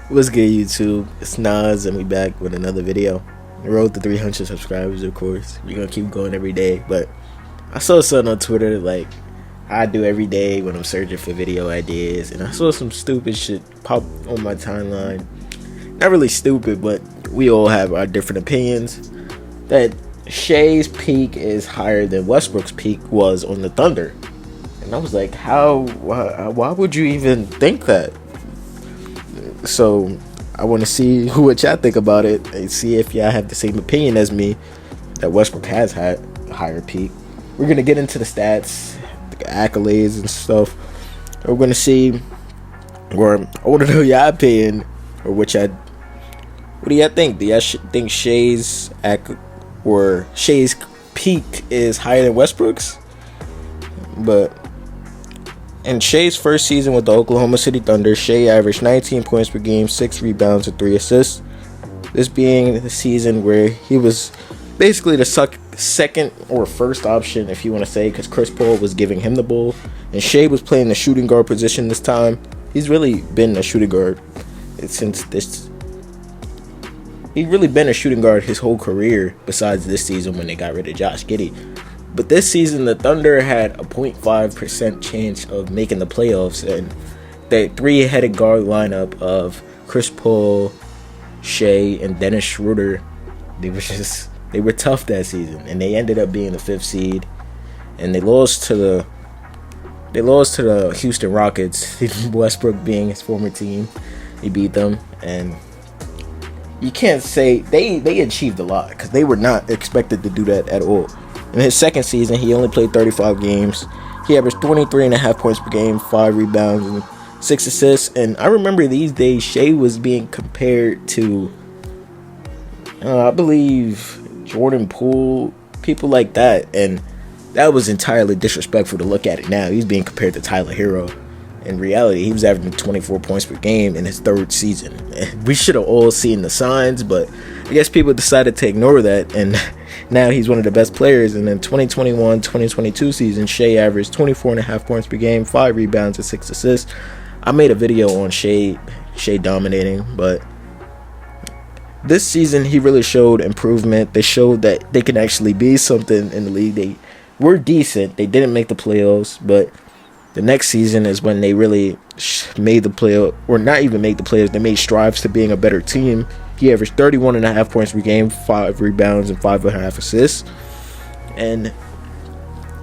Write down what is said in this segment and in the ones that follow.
What's good, YouTube? It's Nas, and we back with another video. The road to 300 subscribers, of course. We're gonna keep going every day. But I saw something on Twitter like I do every day when I'm searching for video ideas, and I saw some stupid shit pop on my timeline. Not really stupid, but we all have our different opinions. That Shai's peak is higher than Westbrook's peak was on the Thunder, and I was like, why would you even think that? So I want to see what y'all think about it and see if y'all have the same opinion as me that Westbrook has had a higher peak. We're gonna get into the stats, the accolades and stuff. We're gonna see, or I want to know y'all opinion, or what do y'all think? Do y'all think Shai's peak is higher than Westbrook's? But in Shai's first season with the Oklahoma City Thunder, Shai averaged 19 points per game, 6 rebounds, and 3 assists. This being the season where he was basically the second or first option, if you want to say, because Chris Paul was giving him the ball, and Shai was playing the shooting guard position this time. He's really been a shooting guard He's really been a shooting guard his whole career, besides this season when they got rid of Josh Giddey. But this season, the Thunder had a 0.5% chance of making the playoffs, and the three-headed guard lineup of Chris Paul, Shai, and Dennis Schroeder, they were tough that season, and they ended up being the 5th seed, and they lost to the Houston Rockets. Westbrook being his former team, he beat them, and you can't say they achieved a lot, because they were not expected to do that at all. In his second season, he only played 35 games. He averaged 23.5 points per game, 5 rebounds, and 6 assists. And I remember these days, Shai was being compared to, I believe, Jordan Poole, people like that. And that was entirely disrespectful to look at it now. He's being compared to Tyler Hero. In reality, he was averaging 24 points per game in his 3rd season. And we should have all seen the signs, but I guess people decided to ignore that, and now he's one of the best players. And in 2021-2022 season, Shai averaged 24.5 points per game, 5 rebounds, and 6 assists. I made a video on Shai dominating, but this season he really showed improvement. They showed that they can actually be something in the league. They were decent. They didn't make the playoffs, but the next season is when they really made the playoff, or not even made the playoffs. They made strides to being a better team. He averaged 31.5 points per game, 5 rebounds, and 5.5 assists. And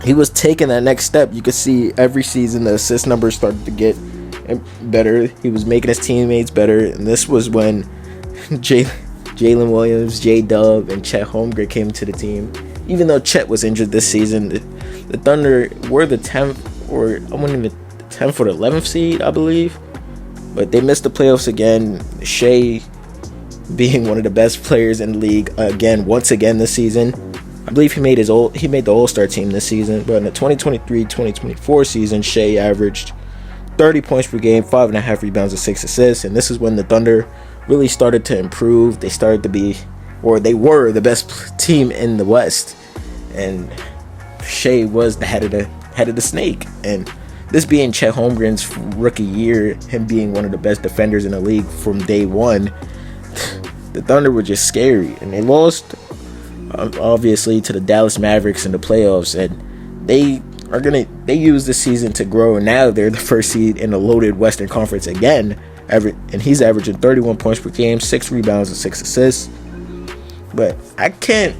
he was taking that next step. You could see every season the assist numbers started to get better. He was making his teammates better. And this was when Jalen Williams, J-Dub, and Chet Holmgren came to the team. Even though Chet was injured this season, the Thunder were the 10th, or I wouldn't even 10th or the 11th seed, I believe. But they missed the playoffs again. Shai being one of the best players in the league once again this season. I believe he made the All-Star team this season. But in the 2023-2024 season, Shai averaged 30 points per game, 5.5 rebounds, and 6 assists. And this is when the Thunder really started to improve. They started to be, or they were, the best team in the West. And Shai was the head of the snake. And this being Chet Holmgren's rookie year, him being one of the best defenders in the league from day one, the Thunder were just scary. And they lost, obviously, to the Dallas Mavericks in the playoffs. And they use this season to grow. And now they're the 1st seed in the loaded Western Conference again. And he's averaging 31 points per game, 6 rebounds, and 6 assists. But I can't.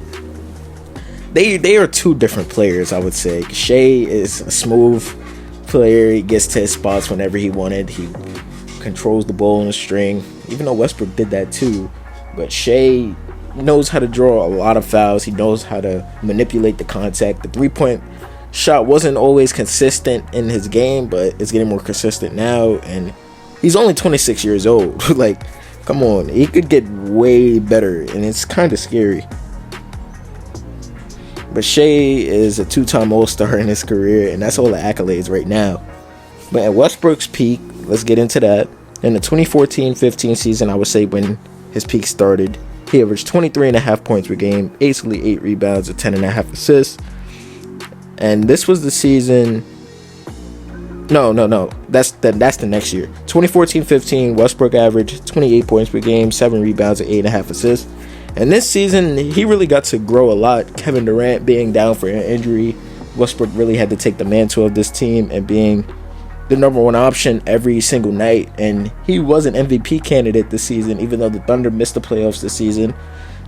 They are two different players, I would say. Shai is a smooth player. He gets to his spots whenever he wanted. He controls the ball on the string, even though Westbrook did that too. But Shai knows how to draw a lot of fouls. He knows how to manipulate the contact. The 3-point shot wasn't always consistent in his game, but it's getting more consistent now. And he's only 26 years old. Like, come on. He could get way better, and it's kind of scary. But Shai is a 2-time All-Star in his career, and that's all the accolades right now. But at Westbrook's peak, let's get into that. In the 2014-15 season, I would say when his peak started, he averaged 23.5 points per game, basically 8 rebounds, and 10.5 assists. And this was the season No. That's the next year. 2014-15, Westbrook averaged 28 points per game, 7 rebounds, and 8.5 assists. And this season, he really got to grow a lot. Kevin Durant being down for an injury, Westbrook really had to take the mantle of this team and being the number one option every single night. And he was an MVP candidate this season, even though the Thunder missed the playoffs this season.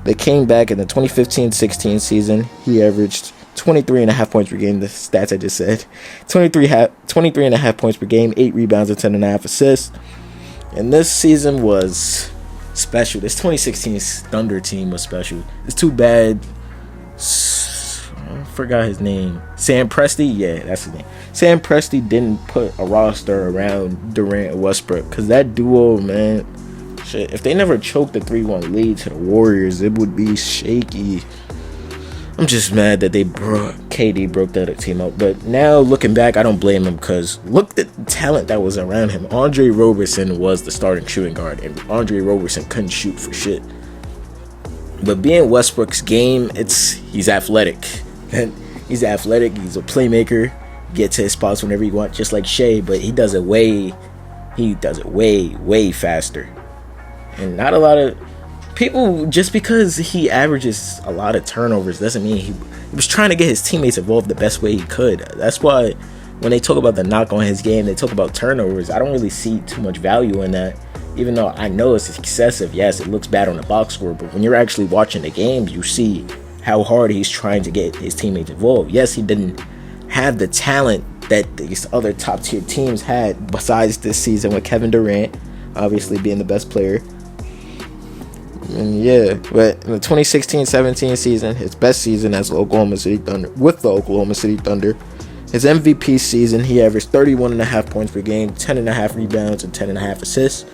They came back in the 2015-16 season. He averaged 23.5 points per game, the stats I just said. 23.5 points per game, 8 rebounds, and 10.5 assists. And this season was special. This 2016 Thunder team was special. It's too bad. I forgot his name. Sam Presti? Yeah, that's his name. Sam Presti didn't put a roster around Durant and Westbrook, because that duo, man, shit, if they never choked the 3-1 lead to the Warriors, it would be shaky. I'm just mad that KD broke that team up. But now looking back, I don't blame him, because look at the talent that was around him. Andre Roberson was the starting shooting guard, and Andre Roberson couldn't shoot for shit. But being Westbrook's game, he's athletic. And he's athletic, he's a playmaker, get to his spots whenever he wants, just like Shai, but he does it way faster. And not a lot of people, just because he averages a lot of turnovers doesn't mean he was trying to get his teammates involved the best way he could. That's why when they talk about the knock on his game, they talk about turnovers. I don't really see too much value in that, even though I know it's excessive. Yes, it looks bad on the box score, but when you're actually watching the games, you see how hard he's trying to get his teammates involved. Yes, he didn't have the talent that these other top tier teams had besides this season with Kevin Durant obviously being the best player. And yeah, but in the 2016-17 season, his best season as the Oklahoma City Thunder, his MVP season, he averaged 31.5 points per game, 10.5 rebounds, and 10.5 assists.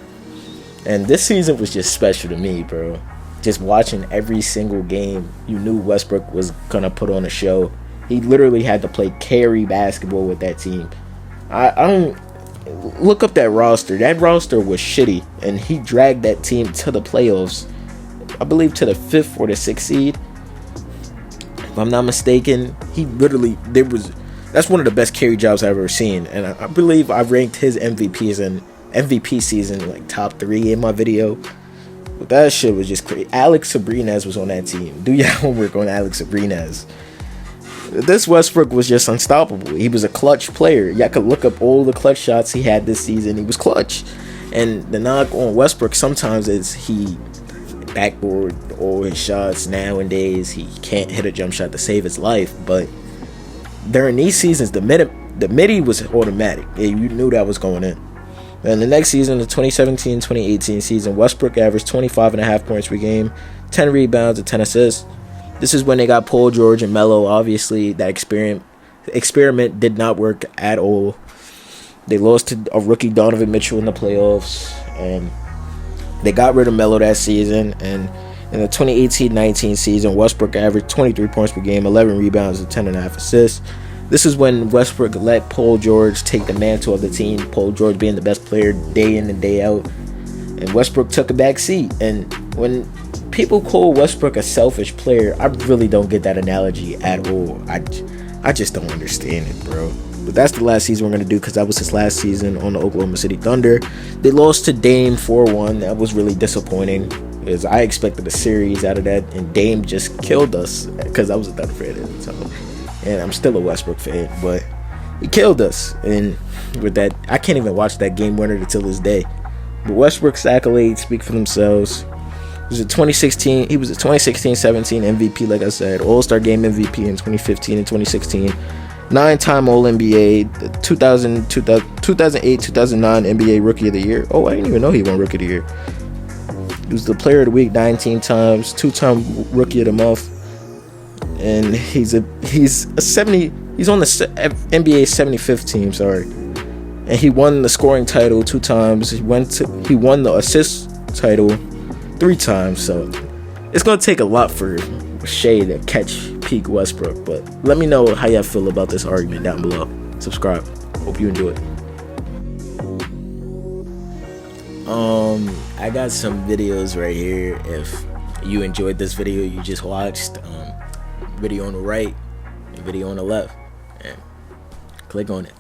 And this season was just special to me, bro. Just watching every single game, you knew Westbrook was gonna put on a show. He literally had to play carry basketball with that team. I don't look up that roster. That roster was shitty, and he dragged that team to the playoffs. I believe to the 5th or the 6th seed, if I'm not mistaken. That's one of the best carry jobs I've ever seen, and I believe I ranked his MVP season like top 3 in my video. But that shit was just crazy. Alex Sabrinez was on that team. Do your homework on Alex Sabrinez. This Westbrook was just unstoppable. He was a clutch player. Y'all could look up all the clutch shots he had this season. He was clutch. And the knock on Westbrook sometimes is he backboard all his shots nowadays. He can't hit a jump shot to save his life. But during these seasons, the midi was automatic. Yeah, you knew that was going in. And the next season, the 2017-2018 season, Westbrook averaged 25.5 points per game, 10 rebounds, and 10 assists. This is when they got Paul George and Melo. Obviously, that experiment did not work at all. They lost to a rookie Donovan Mitchell in the playoffs, and they got rid of Melo that season. And in the 2018-19 season, Westbrook averaged 23 points per game, 11 rebounds, and 10.5 assists. This is when Westbrook let Paul George take the mantle of the team, Paul George being the best player day in and day out. And Westbrook took a back seat. And when people call Westbrook a selfish player, I really don't get that analogy at all. I just don't understand it, bro. But that's the last season we're going to do, because that was his last season on the Oklahoma City Thunder. They lost to Dame 4-1. That was really disappointing, because I expected a series out of that, and Dame just killed us, because I was a Thunder fan at the time. And I'm still a Westbrook fan, but he killed us. And with that, I can't even watch that game winner until this day. But Westbrook's accolades speak for themselves. He was a 2016-17 MVP, like I said, All-Star Game MVP in 2015 and 2016, 9-time All-NBA, the 2008-2009 NBA Rookie of the Year. Oh, I didn't even know he won Rookie of the Year. He was the Player of the Week 19 times, 2-time Rookie of the Month. And he's on the NBA 75th team, sorry. And he won the scoring title 2 times. He won the assist title 3 times. So it's gonna take a lot for Shai to catch peak Westbrook. But let me know how y'all feel about this argument down below. Subscribe. Hope you enjoy it. I got some videos right here. If you enjoyed this video you just watched, video on the right and video on the left, and click on it.